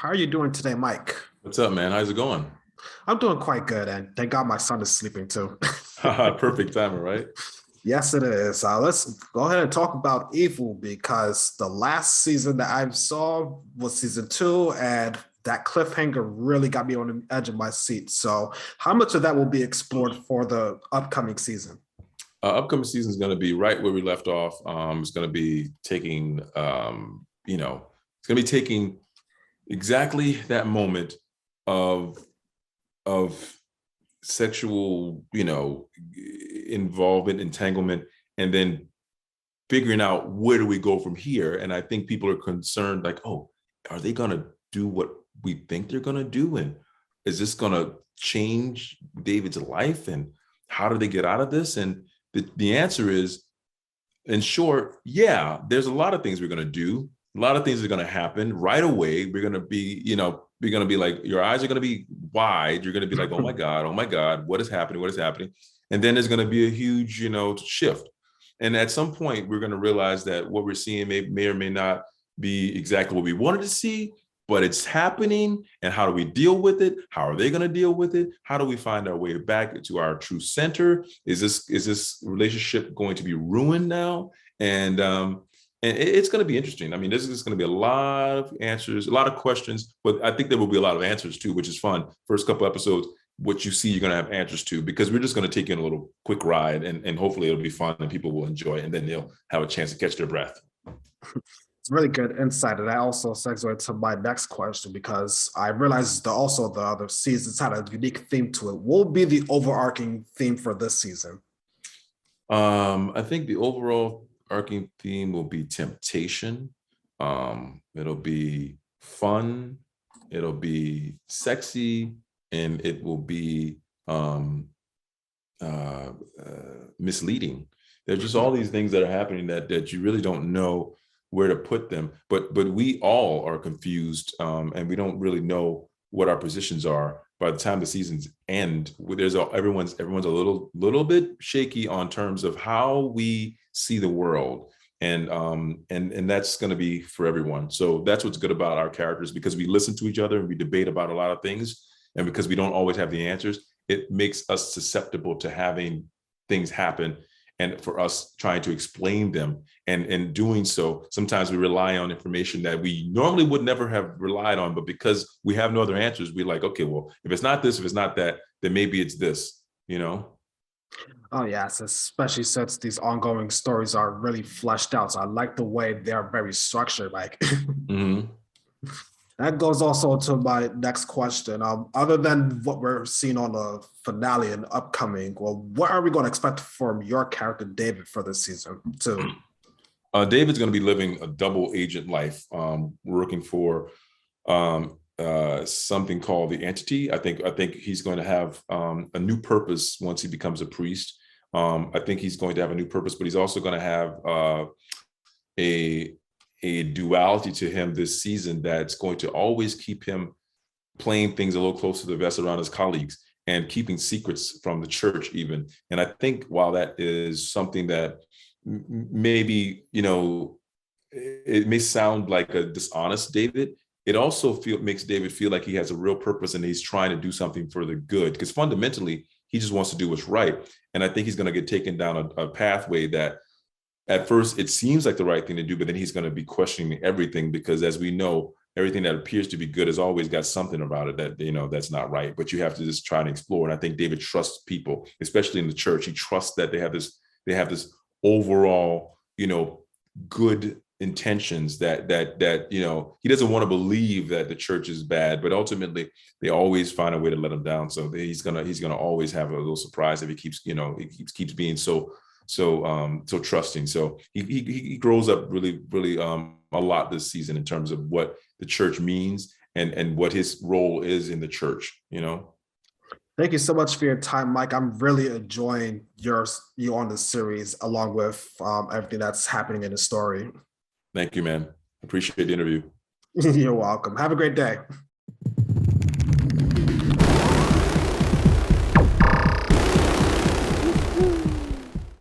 are you doing today, Mike? What's up, man? How's it going? I'm doing quite good, and thank God my son is sleeping too. Perfect timing, right? Yes, it is. Let's go ahead and talk about Evil because the last season that I saw was season two, and that cliffhanger really got me on the edge of my seat. So, how much of that will be explored for the upcoming season? Upcoming season is going to be right where we left off. It's going to be taking, it's going to be taking exactly that moment of of sexual, involvement, entanglement, and then figuring out where do we go from here. And I think people are concerned, like, oh, are they going to do what we think they're going to do, and is this going to change David's life, and how do they get out of this? And the answer is, in short, yeah, there's a lot of things we're going to do. A lot of things are going to happen right away. We're going to be, we're going to be like, your eyes are going to be wide. You're going to be like, oh my God, what is happening? What is happening? And then there's going to be a huge, shift. And at some point, we're going to realize that what we're seeing may or may not be exactly what we wanted to see, but it's happening. And how do we deal with it? How are they going to deal with it? How do we find our way back to our true center? Is this relationship going to be ruined now? And it's going to be interesting. I mean, this is going to be a lot of answers, a lot of questions, but I think there will be a lot of answers too, which is fun. First couple episodes, what you see, you're going to have answers to, because we're just going to take you on a little quick ride, and hopefully it'll be fun and people will enjoy it, and then they'll have a chance to catch their breath. It's really good insight. And that also segues to my next question because I realized that also the other seasons had a unique theme to it. What will be the overarching theme for this season? I think the overall arcing theme will be temptation. It'll be fun. It'll be sexy, and it will be misleading. There's just all these things that are happening that you really don't know where to put them. But we all are confused, and we don't really know what our positions are. By the time the seasons end, everyone's a little bit shaky on terms of how we see the world, and that's going to be for everyone. So that's what's good about our characters, because we listen to each other and we debate about a lot of things, and because we don't always have the answers, it makes us susceptible to having things happen, and for us trying to explain them. And in doing so, sometimes we rely on information that we normally would never have relied on, but because we have no other answers, we're like, okay, well, if it's not this, if it's not that, then maybe it's this. Oh, yes, especially since these ongoing stories are really fleshed out. So I like the way they're very structured. Like Hmm. that goes also to my next question. Other than what we're seeing on the finale and upcoming, well, what are we going to expect from your character David for this season too? David's going to be living a double agent life, working for something called the entity. I think he's going to have a new purpose once he becomes a priest. I think he's going to have a new purpose, but he's also going to have a duality to him this season that's going to always keep him playing things a little close to the vest around his colleagues and keeping secrets from the church even. And I think while that is something that maybe, it may sound like a dishonest David, it also makes David feel like he has a real purpose and he's trying to do something for the good, because fundamentally he just wants to do what's right. And I think he's going to get taken down a pathway that at first it seems like the right thing to do, but then he's going to be questioning everything, because as we know, everything that appears to be good has always got something about it that that's not right. But you have to just try and explore. And I think David trusts people, especially in the church. He trusts that they have this overall, good intentions, that he doesn't want to believe that the church is bad, but ultimately they always find a way to let him down. So he's gonna always have a little surprise if he keeps being so trusting. So he grows up really a lot this season in terms of what the church means and what his role is in the church. Thank you so much for your time, Mike. I'm really enjoying you on this series, along with everything that's happening in the story. Thank you, man. Appreciate the interview. You're welcome. Have a great day.